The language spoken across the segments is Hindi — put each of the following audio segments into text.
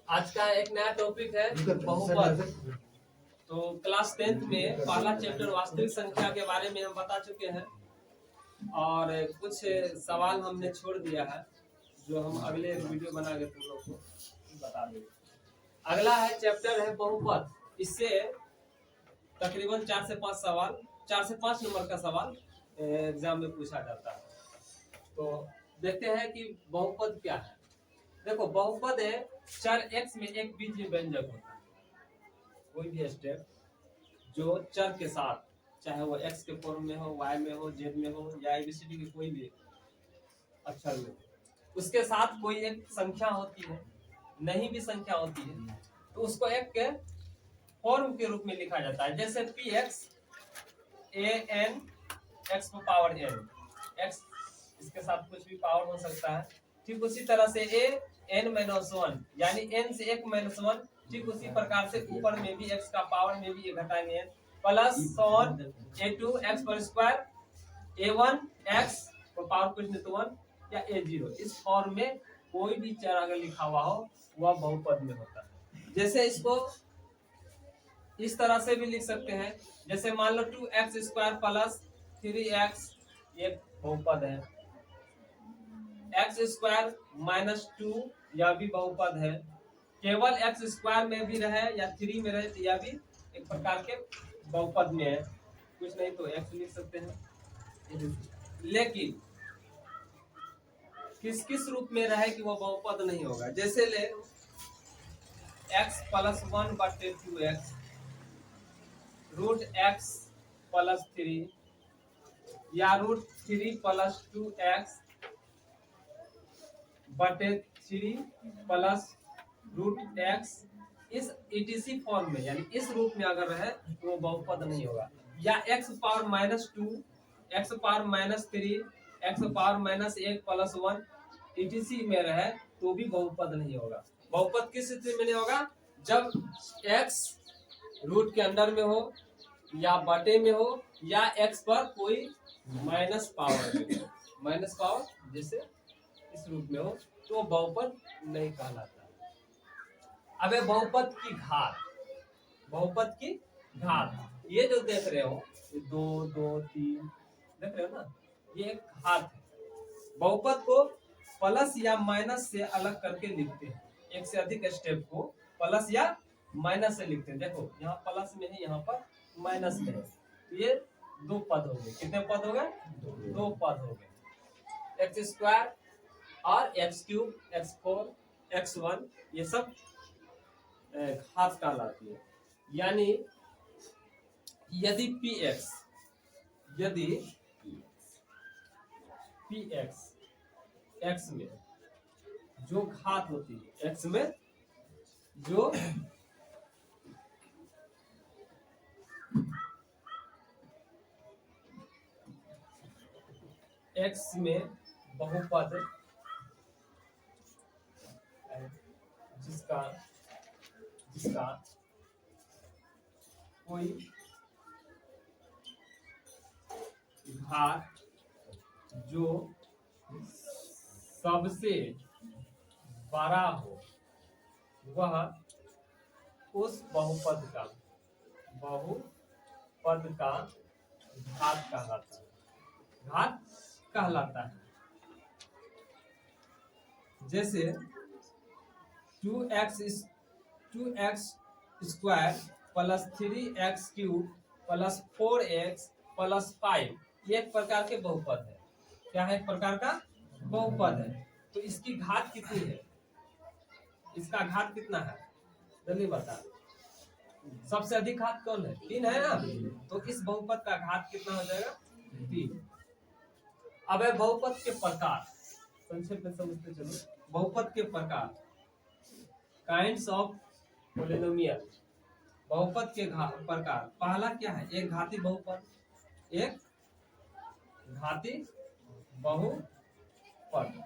आज का एक नया टॉपिक है बहुपद। तो क्लास 10th में पहला चैप्टर वास्तविक संख्या के बारे में हम बता चुके हैं और कुछ सवाल हमने छोड़ दिया है जो हम अगले वीडियो बना के तुम लोग को बता देंगे। अगला है चैप्टर है बहुपद। इससे तकरीबन 4 से 5 सवाल, 4 से 5 नंबर का सवाल एग्जाम में पूछा जाता है। तो देखते हैं कि बहुपद क्या है। देखो, बहुपद है चर x में एक बीजीय व्यंजक होता है। कोई भी स्टेप जो चर के साथ, चाहे वो x के फॉर्म में हो, y में हो, z में हो या ABCD के कोई भी अक्षर में, उसके साथ कोई एक संख्या होती है, नहीं भी संख्या होती है, तो उसको एक के फॉर्म के रूप में लिखा जाता है। जैसे px an x power n, x इसके साथ कुछ भी पावर हो सकता है। ठीक उसी तरह से a n-1 यानी n से एक -1, ठीक उसी प्रकार से ऊपर में भी x का पावर में भी घटाएंगे n plus son a2 x पर स्क्वायर a1 x पावर कुछ नहीं तो 1 या a0। इस फॉर्म में कोई भी चर अगर लिखा हुआ हो वह बहुपद में होता है। जैसे इसको इस तरह से भी लिख सकते हैं, जैसे मान लो 2x स्क्वायर प्लस 3x, ये बहुपद है। x स्क्वायर -2 यह भी बहुपद है। केवल x स्क्वायर में भी रहे या 3 में रहे तो यह भी एक प्रकार के बहुपद में है। कुछ नहीं तो x लिख सकते हैं। लेकिन किस किस रूप में रहे कि वो बहुपद नहीं होगा। जैसे ले x प्लस 1 बटे 2x रूट x प्लस 3 या रूट 3 प्लस 2x बटे 3 प्लस रूट x, इस ETC फॉर्म में यानी इस रूप में अगर रहे तो वो बहुपद नहीं होगा। या x power -2, x power -3, x power -1 plus 1 ETC में रहे तो भी बहुपद नहीं होगा। बहुपद किस स्थिति में नहीं होगा? जब x रूट के अंदर में हो या बटे में हो या x पर कोई माइनस पावर जैसे इस रूप में हो तो बहुपद नहीं कहलाता। अब बहुपद की घात, ये जो देख रहे हो 2 2 3 देख रहे हो ना, ये एक घात है। बहुपद को प्लस या माइनस से अलग करके लिखते हैं। एक से अधिक स्टेप को प्लस या माइनस से लिखते हैं। देखो यहाँ प्लस में है, यहाँ पर माइनस में है, तो ये 2 पद हो गए। कितने पद हो गए? 2 पद हो गए। एक्स स्क्वायर और x3, x4, x1 ये सब घात कहलाती है। यानी यदि px x में जो घात होती है, x में जो x में बहुपद जिसका कोई घात जो सबसे बड़ा हो वह उस बहुपद का घात कहलाता है। जैसे 2x square plus 3x cube plus 4x plus 5 ये एक प्रकार के बहुपद है। क्या है? एक प्रकार का बहुपद है। तो इसकी घात कितनी है? इसका घात कितना है जल्दी बता। सबसे अधिक घात कौन है? 3 है ना, तो इस बहुपद का घात कितना हो जाएगा? 3। अब है बहुपद के प्रकार, संक्षेप में समझते चलो। बहुपद के प्रकार, काइंड्स ऑफ पॉलिनोमियल। बहुपद के प्रकार, पहला क्या है? एक घाती बहुपद। एक घाती बहुपद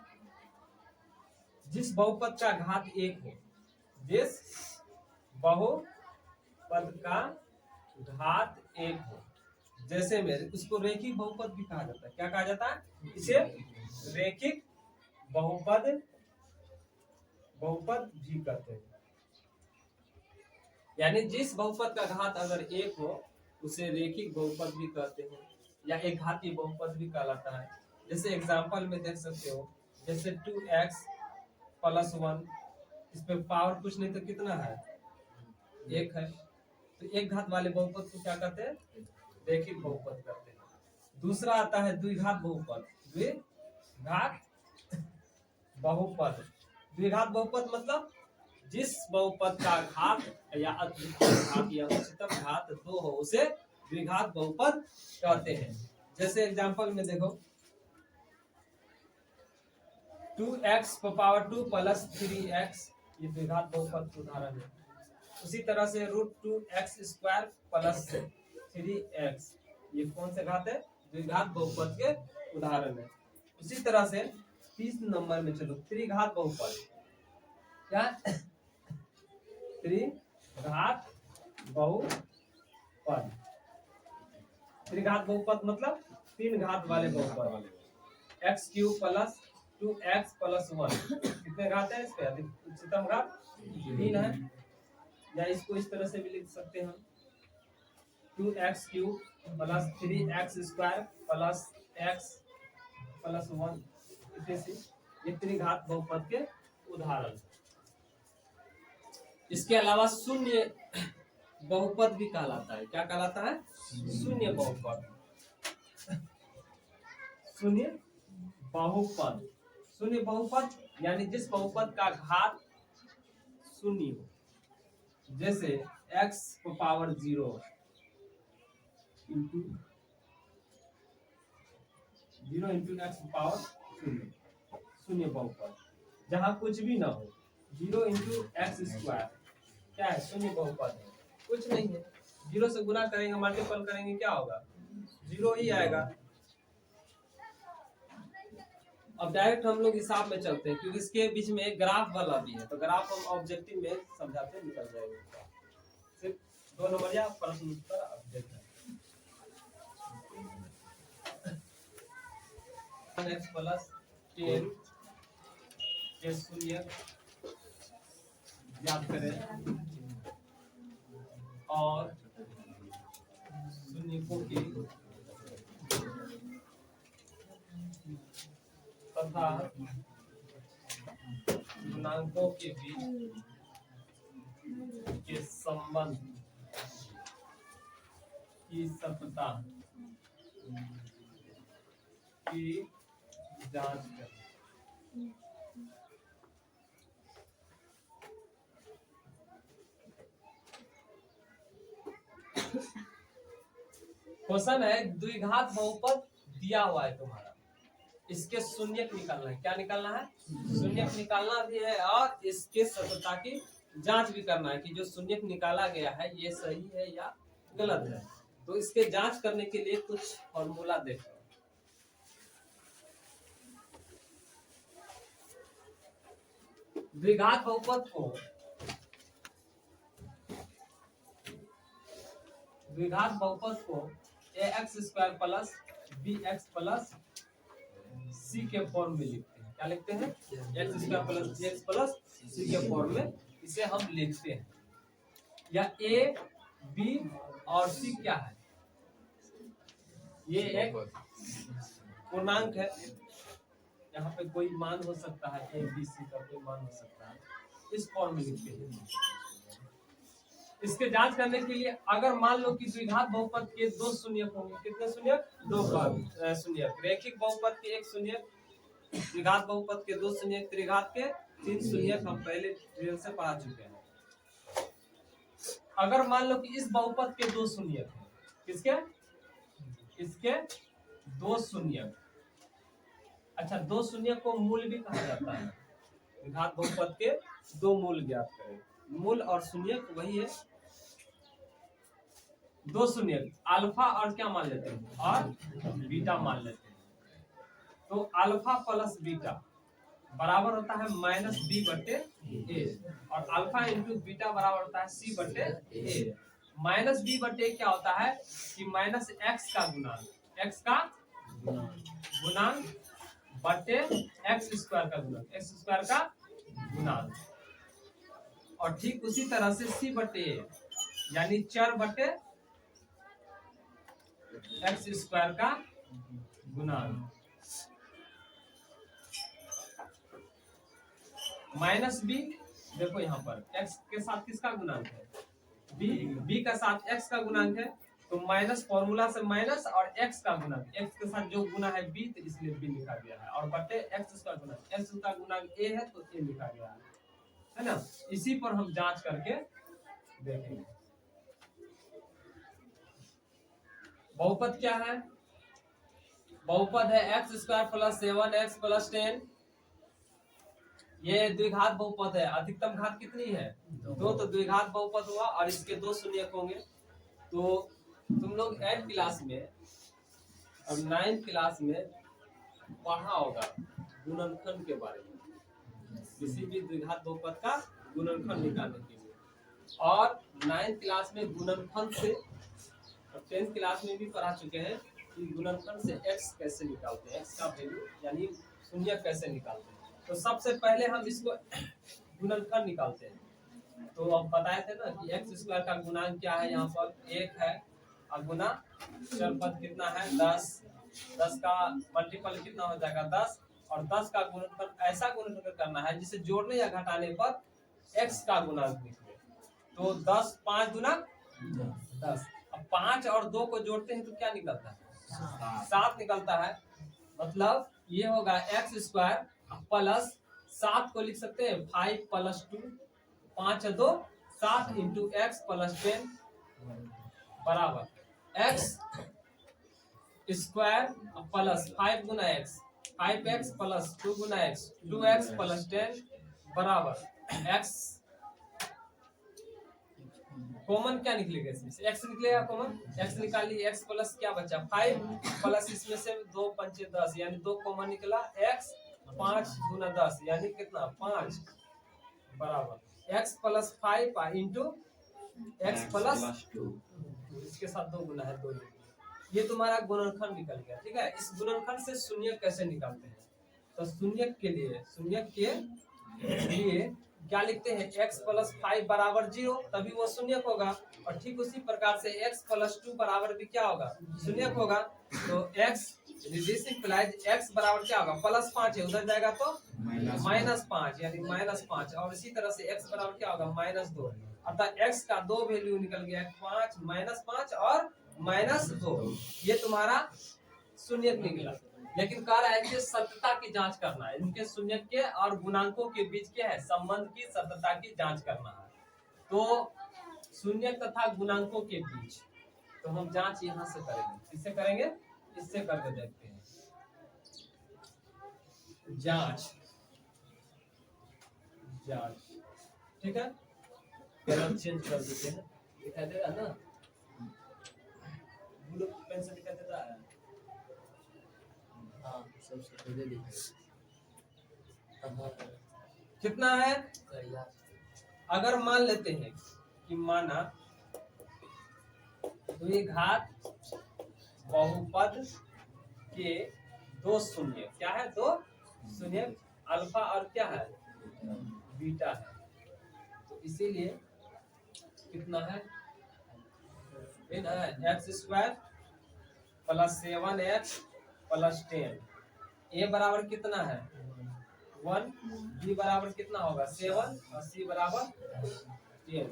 जिस बहुपद का घात 1 हो, जिस बहुपद का घात 1 हो। जैसे में उसको रेखिक बहुपद भी कहा जाता है। क्या कहा जाता है? इसे रेखिक बहुपद भी कहते हैं। यानी जिस बहुपद का घात अगर एक हो उसे रेखिक बहुपद भी कहते हैं या एक घातीय बहुपद भी कहलाता है। जैसे एग्जांपल में देख सकते हो, जैसे 2x + 1, इस पे पावर कुछ नहीं तो कितना है, एक है, तो एक घात वाले बहुपद को क्या कहते हैं, रेखिक बहुपद कहते हैं। दूसरा आता है द्विघात बहुपद। द्विघात बहुपद, द्विघात बहुपद मतलब जिस बहुपद का घात या अधिकतम घात या उच्चतम घात 2 हो उसे द्विघात बहुपद कहते हैं। जैसे एग्जांपल में देखो, 2x⁻² + 3x, ये द्विघात बहुपद का उदाहरण है। उसी तरह से √2x² + 3x, ये कौन से घात है, द्विघात बहुपद के उदाहरण है। उसी तरह से 30 नंबर में चलो, त्रिघात बहुपद, क्या त्रिघात बहुपद, त्रिघात बहुपद मतलब 3 घात वाले बहुपद। x³ + 2x + 1, कितने घात है इसके, उच्चतम घात 3 है। या इसको इस तरह से भी लिख सकते हैं, 2x³ + 3x² + x + 1, ये त्रिघात बहुपद के उदाहरण। इसके अलावा शून्य बहुपद भी कहलाता है। क्या कहलाता है, शून्य बहुपद। शून्य बहुपद, शून्य बहुपद यानी जिस बहुपद का घात शून्य हो। जैसे x⁻0 × 0 × x⁻0, शून्य बहुपद। जहां कुछ भी ना हो, 0 × x², क्या है, शून्य बहुपद है, कुछ नहीं है। 0 से गुना करेंगे, मल्टीपल करेंगे, क्या होगा, 0 ही आएगा। अब डायरेक्ट हम लोग हिसाब में चलते हैं, क्योंकि इसके बीच में एक ग्राफ वाला भी है, तो ग्राफ हम ऑब्जेक्टिव में समझाते निकल जाएंगे। सिर्फ 2 नंबर या प्रश्न उत्तर ऑब्जेक्ट है। x + 10 के शून्य याद करें और शून्यकों की तथा गुणांकों के बीच के संबंध की सत्यता की जांच करें। क्वेश्चन है, द्विघात बहुपद दिया हुआ है तुम्हारा, इसके शून्यक निकालना है। क्या निकालना है, शून्यक निकालना भी है और इसके सत्यता की जांच भी करना है कि जो शून्यक निकाला गया है ये सही है या गलत है। तो इसके जांच करने के लिए कुछ फॉर्मूला देखो। द्विघात बहुपद को ax² + bx + c के फॉर्म में लिखते हैं। क्या लिखते हैं, x² + bx + c के फॉर्म में इसे हम लिखते हैं। या a, b और c क्या है, ये एक पूर्णांक है। यहाँ पे कोई मान हो सकता है, a, b, c का कोई मान हो सकता है, इस फॉर्म में लिखते हैं। इसके जांच करने के लिए अगर मान लो कि द्विघात बहुपद के 2 शून्यक होंगे, कितने शून्यक, 2 शून्यक, रेखिक बहुपद के 1 शून्यक, द्विघात बहुपद के 2 शून्यक, त्रिघात के 3 शून्यक, हम पहले ट्रेल से पढ़ा चुके हैं। अगर मान लो कि इस बहुपद के 2 शून्यक हैं, किसके, इसके 2 शून्यक। अच्छा, 2 शून्यक को मूल भी कहा जाता है। द्विघात बहुपद के 2 मूल ज्ञात करें। मूल और शून्यक वही है। 2 शून्यक अल्फा और क्या मान लेते हैं, और बीटा मान लेते हैं। तो अल्फा + बीटा बराबर होता है -b/a, और अल्फा × बीटा बराबर होता है c/a। -b/a क्या होता है कि -x का गुणांक, x का गुणांक बटे x² का गुणांक, x² का गुणांक। और ठीक उसी तरह से c/a, यानी चर बटे एक्स स्क्वायर का गुणांक माइनस बी। देखो यहाँ पर x के साथ किसका गुणांक है, b का साथ x का गुणांक है, तो माइनस फॉर्मूला से माइनस और x का गुणांक, x के साथ जो गुना है b, तो इसलिए b लिखा गया है, और बटे x का गुणांक, x का गुणांक a है तो a लिखा गया है ना। इसी पर हम जांच करके देखेंगे। बहुपद क्या है, बहुपद है x square plus 7x plus 10। ये द्विघात बहुपद है। अधिकतम घात कितनी है, 2, तो द्विघात बहुपद हुआ और इसके 2 शून्यक होंगे। तो तुम लोग 8 क्लास में और 9 क्लास में पढ़ा होगा गुणनखंड के बारे में, किसी भी द्विघात बहुपद का गुणनखंड निकालने के लिए, और 9 क्लास में गुणनखंड से, और 10th क्लास में भी पढ़ा चुके हैं कि गुणनखंड से x कैसे निकालते हैं, x का वैल्यू यानी शून्यक कैसे निकालते हैं। तो सबसे पहले हम इसको गुणनखंड निकालते हैं। तो अब बताए थे ना कि एक्स स्क्वायर का गुणांक क्या है, यहाँ पर 1 है, और गुना चर पद कितना है 10, 10 का मल्टीपल कितना हो जाएगा 10, और 10 का गुणनखंड ऐसा गुणनखंड करना है जिसे जोड़ने या घटाने पर x का गुणांक निकले। तो 10 5 गुना 10, अब 5 और 2 को जोड़ते हैं तो क्या निकलता है 7 निकलता है। मतलब ये होगा एक्स स्क्वायर प्लस 7 को लिख सकते हैं 5 प्लस 2, 5 2 7 इंटू एक्स प्लस 10 बराबर एक्स स्क्वायर प्लस 5 गुना एक्स, 5x प्लस 2 गुना एक्स, 2x प्लस 10 बराबर एक्स। कॉमन क्या निकलेगा इसमें से, x निकलेगा कॉमन, x निकाल लिए, x प्लस क्या बचा 5 प्लस इसमें से 2 पंचे 10 यानी 2 कॉमन निकला, x 5 गुना 10 यानी कितना 5 बराबर x plus 5 into x plus 2, इसके साथ 2 गुना है 2। ये तुम्हारा गुणनखंड निकल गया। ठीक है, इस गुणनखंड से शून्यक कैसे निकालते हैं, तो शून्यक के लिए क्या लिखते हैं, x प्लस 5 बराबर 0, तभी वो शून्यक होगा, और ठीक उसी प्रकार से x प्लस 2 बराबर भी क्या होगा शून्यक होगा। तो x दिस इंप्लाइज x बराबर क्या होगा प्लस 5 है, उधर जाएगा तो माइनस 5 यानी माइनस 5, और इसी तरह से x बराबर क्या होगा माइनस 2, अर्थात x का 2 वैल्यू निकल गया 5 माइनस 5 और माइनस 2। ये तुम्हारा शून्यक निकला। लेकिन कह रहा है कि सत्यता की जांच करना है, इनके शून्यक के और गुणांकों के बीच क्या है संबंध की सत्यता की जांच करना है। तो शून्यक तथा गुणांकों के बीच तो हम जांच यहाँ से करेंगे, किससे करेंगे, इससे करके देखते हैं जांच। ठीक है, कलर चेंज कर देते हैं, दिखाई दे रहा है ना, ब्लू पेन से दिखाई दे रहा है। हाँ, सबसे पहले दिखाई कितना है। अगर मान लेते हैं कि माना तो ये घात बहुपद के 2 शून्य, क्या है 2 शून्य, अल्फा और क्या है बीटा है, तो इसीलिए कितना है x square plus 7x plus 10, ए बराबर कितना है 1, बी बराबर कितना होगा 7 और सी बराबर 10।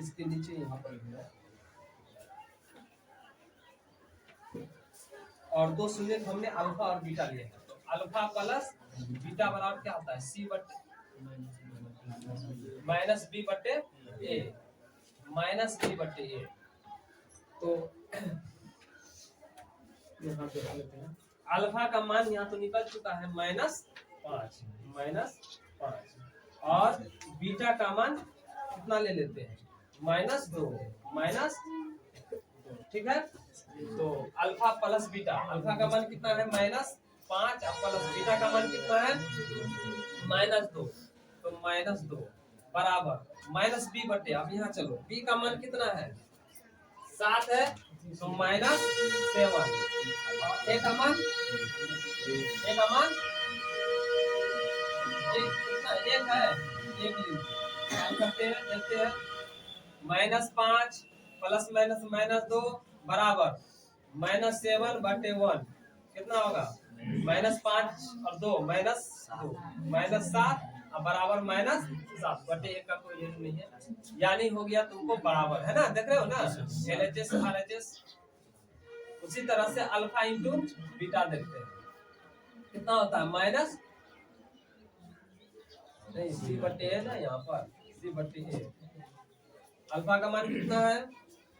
इसके नीचे यहाँ पर है और 2 शून्य हमने अल्फा और बीटा लिए हैं, तो अल्फा प्लस बीटा बराबर क्या होता है सी बटे माइनस बी बटे ए, माइनस बी बटे ए। तो यहाँ पे लेते हैं अल्फा का मान यहाँ तो निकल चुका है -5 और बीटा का मान कितना ले लेते हैं -2। ठीक है, तो अल्फा प्लस बीटा, अल्फा का मान कितना है -5 और प्लस बीटा का मान कितना है -2, तो -2 बराबर माइनस बी बटे, अब यहाँ चलो बी का मान कितना है 7 है, तो -7 और ए का मान कितना 1 है, 1 लिख करते हैं, देखते हैं। -5 प्लस माइनस -2 बराबर -7/1 कितना होगा? -5 और 2 -7 और बराबर -7/1 का कोई वैल्यू नहीं है, यानी हो गया तुमको बराबर, है ना? देख रहे हो ना LHS RHS। उसी तरह से अल्फा इंटू बीटा देखते हैं कितना होता है, माइनस नहीं C/A है ना, यहाँ पर C/A। अल्फा का मान कितना है?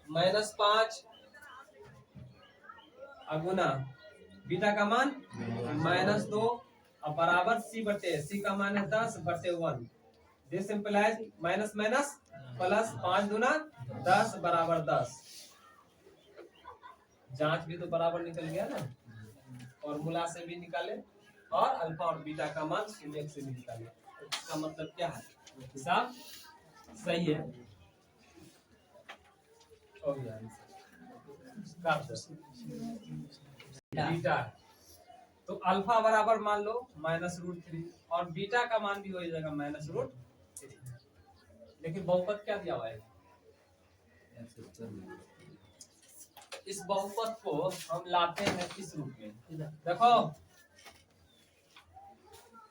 -5 गुना बीटा का मान -2 और बराबर C/A। C का मान है 10/1। This implies minus minus plus 5 गुना 10 बराबर 10। जांच भी तो बराबर निकल गया ना, फॉर्मूला से भी निकाले और अल्फा और बीटा का मान 0 से भी निकाले। इसका मतलब क्या है? हिसाब सही है। हो गया बीटा। तो अल्फा बराबर मान लो -√3 और बीटा का मान भी हो जाएगा -√3। लेकिन बहुपद क्या दिया हुआ है? इस बहुपद को हम लाते हैं इस रूप में, देखो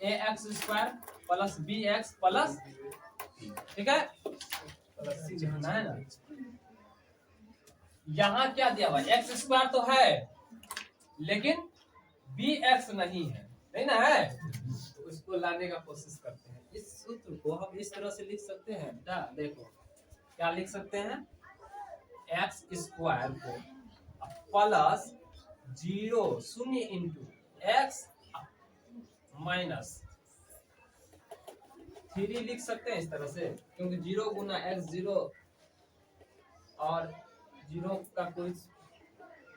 ax² प्लस bx प्लस, ठीक है, प्लस c लिखना है ना। यहाँ क्या दिया हुआ है? x² तो है लेकिन bx नहीं है, नहीं ना है, तो इसको लाने का कोशिश करते हैं। इस सूत्र को हम इस तरह से लिख सकते हैं बेटा, देखो क्या लिख सकते हैं, x² को प्लस 0 इंटू x माइनस 3 लिख सकते हैं इस तरह से, क्योंकि 0 गुना x 0 और 0 का कोई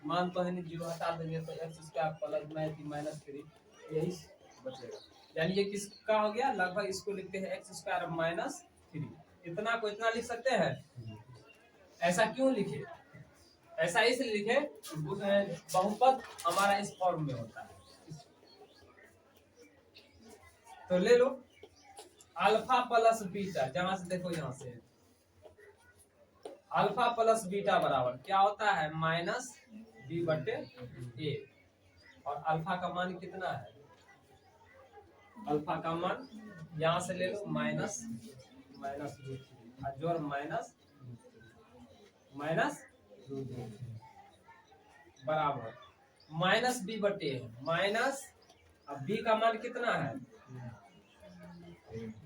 मान तो है नहीं, 0 हटा देंगे तो x² प्लस -3 यही बचेगा। यानी ये किसका हो गया? लगभग इसको लिखते हैं x² -3। इतना को इतना लिख सकते हैं। ऐसा क्यों लिखे? ऐसा इसलिए लिखे, बहुपद हमारा इस फॉर्म में होता है। तो ले लो अल्फा प्लस बीटा, जहां से देखो यहां से अल्फा प्लस बीटा बराबर क्या होता है? -b/a। और अल्फा का मान कितना है? अल्फा का मान यहां से ले लो -√3 जोड़ -√3 बराबर -b/a माइनस, अब b का मान कितना है?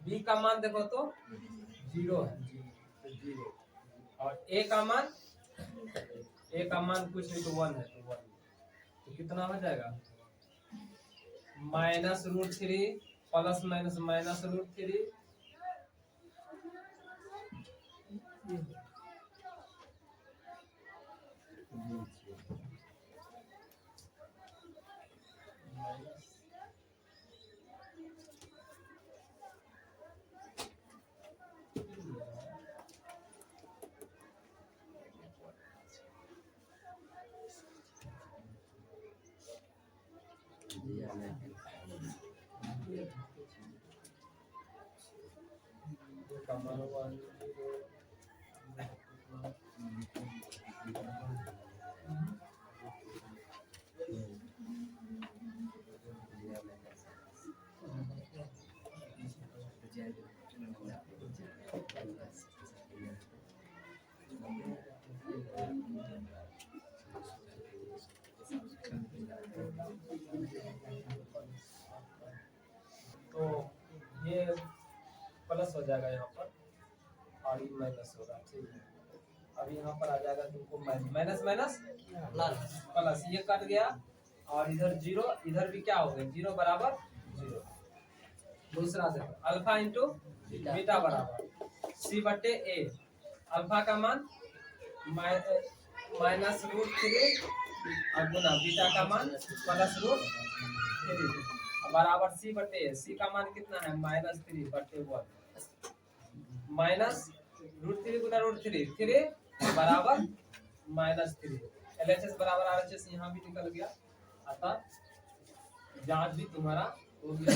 b का मान देखो तो 0 है, तो 0 और a का मान कुछ नहीं तो 1 है, तो 1। तो कितना हो जाएगा? -√3 प्लस माइनस -√3 तो ये प्लस हो जाएगा यहाँ पर और ये माइनस होगा, ठीक है। अब यहाँ पर आ जाएगा तुमको माइनस प्लस, ये कट गया और इधर 0, इधर भी क्या हो गया? 0 बराबर 0। दूसरा देखो अल्फा इंटू बीटा बराबर c/a। अल्फा का मान -√3 और गुना बीटा का मान +√3 बराबर c/a। c का मान कितना है? -3/1 -√3 गुना √3 3 बराबर -3। LHS बराबर RHS यहाँ भी निकल गया, अतः जांच भी तुम्हारा हो गया।